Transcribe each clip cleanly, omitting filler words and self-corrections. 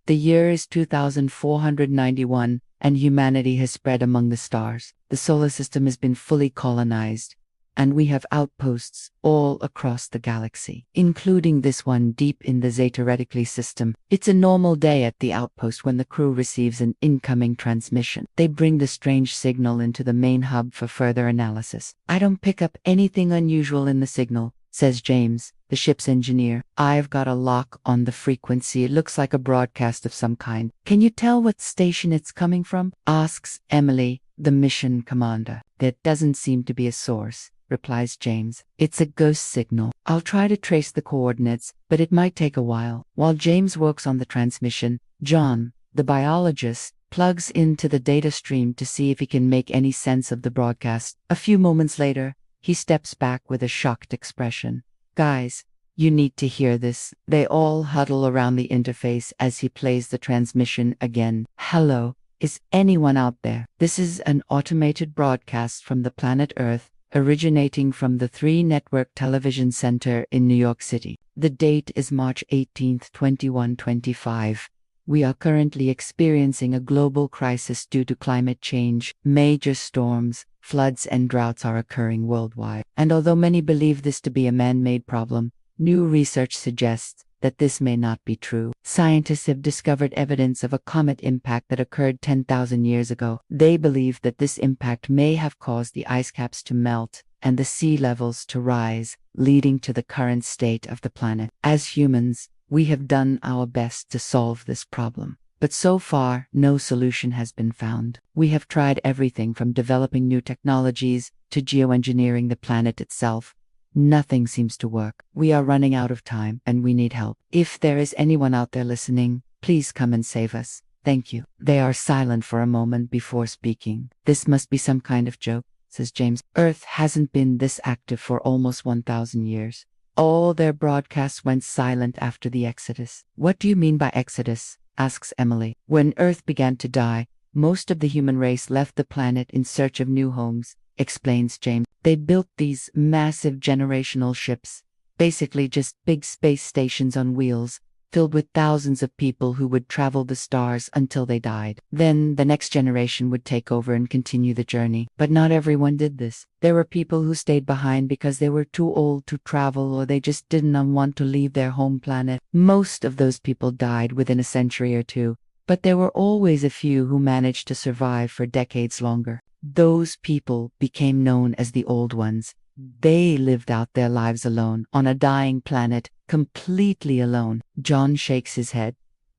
The year is 2491, and humanity has spread among the stars. The solar system has been fully colonized, and we have outposts all across the galaxy, including this one deep in the Zeta Reticuli system. It's a normal day at the outpost when the crew receives an incoming transmission. They bring the strange signal into the main hub for further analysis. I don't pick up anything unusual in the signal, says James, the ship's engineer. I've got a lock on the frequency. It looks like a broadcast of some kind. Can you tell what station it's coming from? Asks Emily, the mission commander. There doesn't seem to be a source, replies James. It's a ghost signal. I'll try to trace the coordinates, but it might take a while. While James works on the transmission, John, the biologist, plugs into the data stream to see if he can make any sense of the broadcast. A few moments later, he steps back with a shocked expression. Guys, you need to hear this. They all huddle around the interface as he plays the transmission again. Hello, is anyone out there? This is an automated broadcast from the planet Earth, originating from the 3 Network Television Center in New York City. The date is March 18, 2125. We are currently experiencing a global crisis due to climate change. Major storms, floods, and droughts are occurring worldwide. And although many believe this to be a man-made problem, new research suggests that this may not be true. Scientists have discovered evidence of a comet impact that occurred 10,000 years ago. They believe that this impact may have caused the ice caps to melt and the sea levels to rise, leading to the current state of the planet. As humans, we have done our best to solve this problem, but so far, no solution has been found. We have tried everything from developing new technologies to geoengineering the planet itself. Nothing seems to work. We are running out of time, and we need help. If there is anyone out there listening, please come and save us. Thank you. They are silent for a moment before speaking. This must be some kind of joke, says James. Earth hasn't been this active for almost 1,000 years. All their broadcasts went silent after the Exodus. What do you mean by Exodus? Asks Emily. When Earth began to die, most of the human race left the planet in search of new homes, explains James. They built these massive generational ships, basically just big space stations on wheels, filled with thousands of people who would travel the stars until they died. Then the next generation would take over and continue the journey. But not everyone did this. There were people who stayed behind because they were too old to travel or they just didn't want to leave their home planet. Most of those people died within a century or two, but there were always a few who managed to survive for decades longer. Those people became known as the Old Ones. They lived out their lives alone, on a dying planet, completely alone. John shakes his head.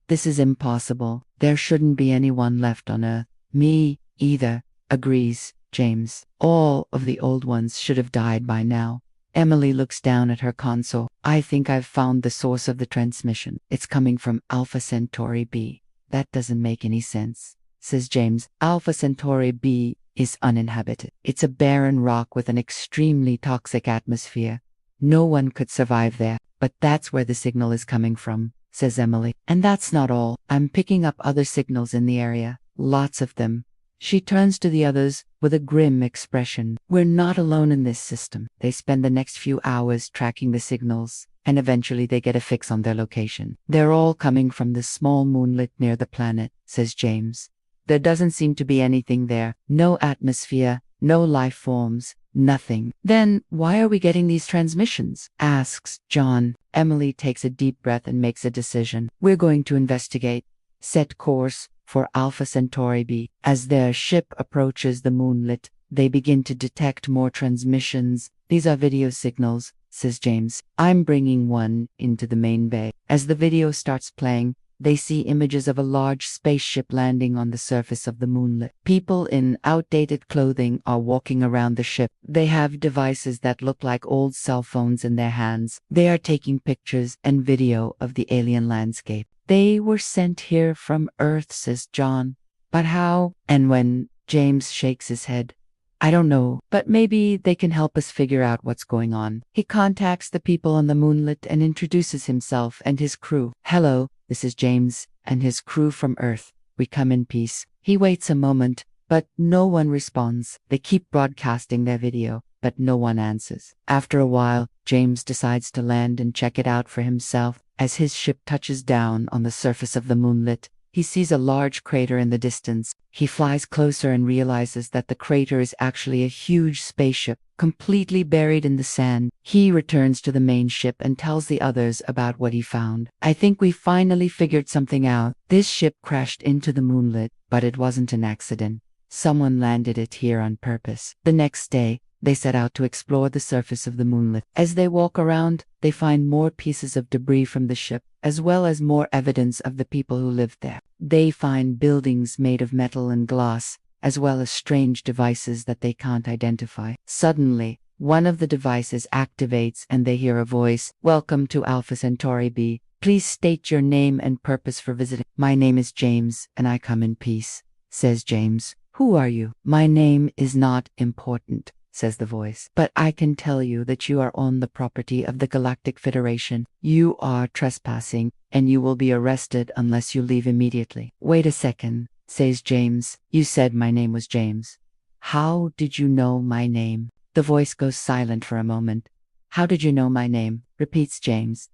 This is impossible. There shouldn't be anyone left on Earth. Me either, agrees James. All of the Old Ones should have died by now. Emily looks down at her console. I think I've found the source of the transmission. It's coming from Alpha Centauri B. That doesn't make any sense, says James. Alpha Centauri B is uninhabited. It's a barren rock with an extremely toxic atmosphere. No one could survive there, but that's where the signal is coming from, says Emily. And that's not all. I'm picking up other signals in the area. Lots of them. She turns to the others with a grim expression. We're not alone in this system. They spend the next few hours tracking the signals, and eventually they get a fix on their location. They're all coming from the small moonlet near the planet, says James. There doesn't seem to be anything there. No atmosphere, no life forms, nothing. Then why are we getting these transmissions? Asks John. Emily takes a deep breath and makes a decision. We're going to investigate. Set course for Alpha Centauri B. As their ship approaches the moonlet, they begin to detect more transmissions. These are video signals, says James. I'm bringing one into the main bay. As the video starts playing, they see images of a large spaceship landing on the surface of the moonlet. People in outdated clothing are walking around the ship. They have devices that look like old cell phones in their hands. They are taking pictures and video of the alien landscape. They were sent here from Earth, says John. But how? And when James shakes his head, I don't know, but maybe they can help us figure out what's going on. He contacts the people on the moonlet and introduces himself and his crew. Hello, this is James and his crew from Earth. We come in peace. He waits a moment, but no one responds. They keep broadcasting their video, but no one answers. After a while, James decides to land and check it out for himself. As his ship touches down on the surface of the moonlit, he sees a large crater in the distance. He flies closer and realizes that the crater is actually a huge spaceship, completely buried in the sand. He returns to the main ship and tells the others about what he found. I think we finally figured something out. This ship crashed into the moonlit, but it wasn't an accident. Someone landed it here on purpose. The next day, they set out to explore the surface of the moonlit. As they walk around, they find more pieces of debris from the ship, as well as more evidence of the people who lived there. They find buildings made of metal and glass, as well as strange devices that they can't identify. Suddenly, one of the devices activates and they hear a voice. "Welcome to Alpha Centauri B. Please state your name and purpose for visiting." "My name is James, and I come in peace," says James. "Who are you?" "My name is not important," says the voice, "but I can tell you that you are on the property of the Galactic Federation. You are trespassing, and you will be arrested unless you leave immediately." "Wait a second," says James. "You said my name was James. How did you know my name?" The voice goes silent for a moment. "How did you know my name?" repeats James.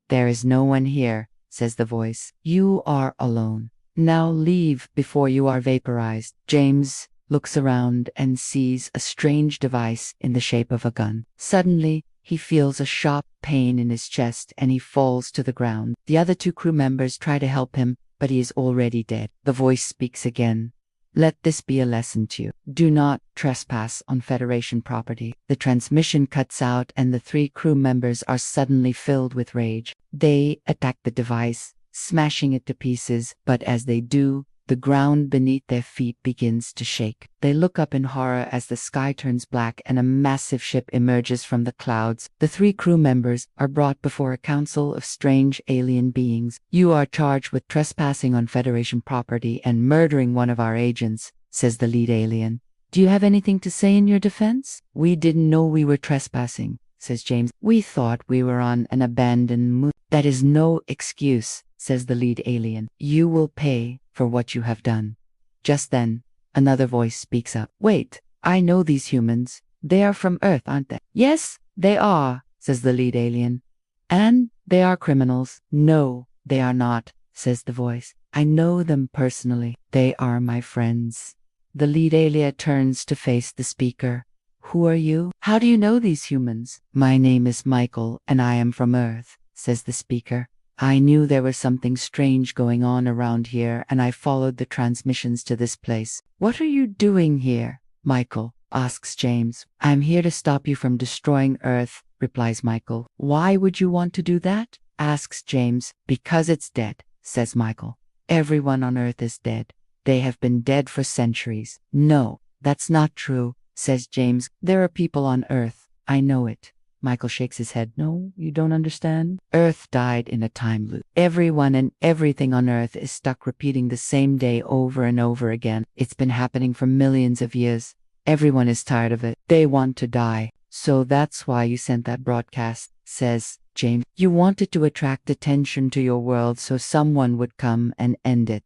"There is no one here," says the voice. "You are alone. Now leave before you are vaporized." James looks around and sees a strange device in the shape of a gun. Suddenly, he feels a sharp pain in his chest and he falls to the ground. The other two crew members try to help him, but he is already dead. The voice speaks again. "Let this be a lesson to you. Do not trespass on Federation property." The transmission cuts out and the three crew members are suddenly filled with rage. They attack the device, smashing it to pieces, but as they do, the ground beneath their feet begins to shake. They look up in horror as the sky turns black and a massive ship emerges from the clouds. The three crew members are brought before a council of strange alien beings. "You are charged with trespassing on Federation property and murdering one of our agents," says the lead alien. "Do you have anything to say in your defense?" "We didn't know we were trespassing," says James. "We thought we were on an abandoned moon." "That is no excuse," says the lead alien. "You will pay for what you have done." Just then, another voice speaks up. "Wait, I know these humans. They are from Earth, aren't they?" "Yes, they are," says the lead alien. "And they are criminals." "No, they are not," says the voice. "I know them personally. They are my friends." The lead alien turns to face the speaker. "Who are you? How do you know these humans?" "My name is Michael, and I am from Earth," says the speaker. "I knew there was something strange going on around here, and I followed the transmissions to this place." "What are you doing here, Michael?" asks James. "I'm here to stop you from destroying Earth," replies Michael. "Why would you want to do that?" asks James. "Because it's dead," says Michael. "Everyone on Earth is dead. They have been dead for centuries." "No, that's not true," says James. "There are people on Earth. I know it." Michael shakes his head. "No, you don't understand. Earth died in a time loop. Everyone and everything on Earth is stuck repeating the same day over and over again. It's been happening for millions of years. Everyone is tired of it. They want to die. So that's why you sent that broadcast," says James. "You wanted to attract attention to your world so someone would come and end it."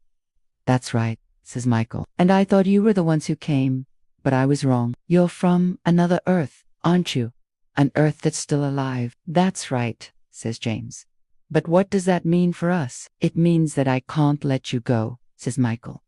"That's right," says Michael. "And I thought you were the ones who came, but I was wrong. You're from another Earth, aren't you? An Earth that's still alive." "That's right," says James. "But what does that mean for us?" "It means that I can't let you go," says Michael.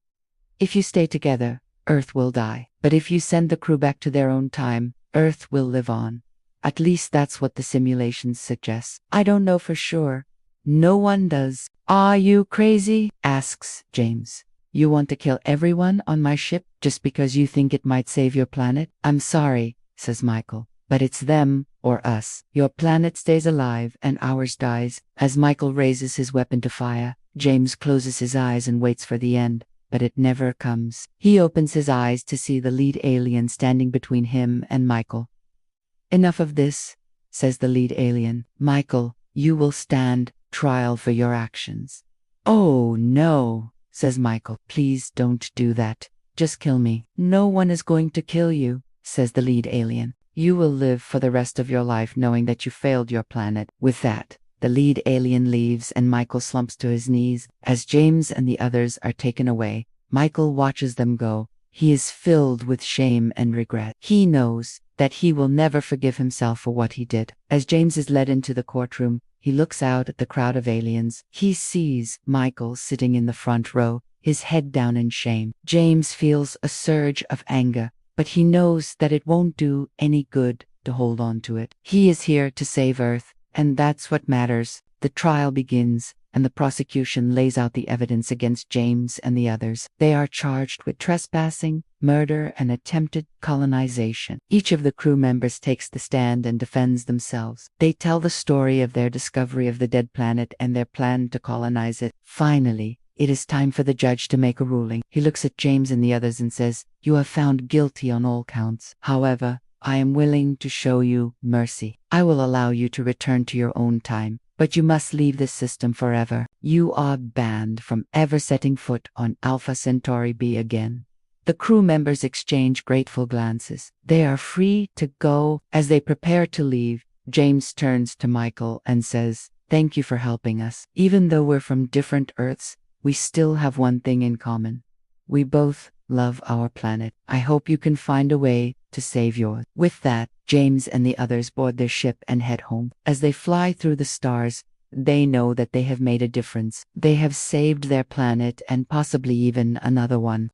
"If you stay together, Earth will die. But if you send the crew back to their own time, Earth will live on. At least that's what the simulations suggest. I don't know for sure. No one does." "Are you crazy?" asks James. "You want to kill everyone on my ship just because you think it might save your planet?" "I'm sorry," says Michael. "But it's them or us. Your planet stays alive and ours dies." As Michael raises his weapon to fire, James closes his eyes and waits for the end, but it never comes. He opens his eyes to see the lead alien standing between him and Michael. "Enough of this," says the lead alien. "Michael, you will stand trial for your actions." "Oh no," says Michael. "Please don't do that. Just kill me." "No one is going to kill you," says the lead alien. "You will live for the rest of your life knowing that you failed your planet." With that, the lead alien leaves and Michael slumps to his knees. As James and the others are taken away, Michael watches them go. He is filled with shame and regret. He knows that he will never forgive himself for what he did. As James is led into the courtroom, he looks out at the crowd of aliens. He sees Michael sitting in the front row, his head down in shame. James feels a surge of anger, but he knows that it won't do any good to hold on to it. He is here to save Earth, and that's what matters. The trial begins, and the prosecution lays out the evidence against James and the others. They are charged with trespassing, murder, and attempted colonization. Each of the crew members takes the stand and defends themselves. They tell the story of their discovery of the dead planet and their plan to colonize it. Finally, it is time for the judge to make a ruling. He looks at James and the others and says, "You are found guilty on all counts. However, I am willing to show you mercy. I will allow you to return to your own time, but you must leave this system forever. You are banned from ever setting foot on Alpha Centauri B again." The crew members exchange grateful glances. They are free to go. As they prepare to leave, James turns to Michael and says, "Thank you for helping us. Even though we're from different Earths, we still have one thing in common. We both love our planet. I hope you can find a way to save yours." With that, James and the others board their ship and head home. As they fly through the stars, they know that they have made a difference. They have saved their planet and possibly even another one.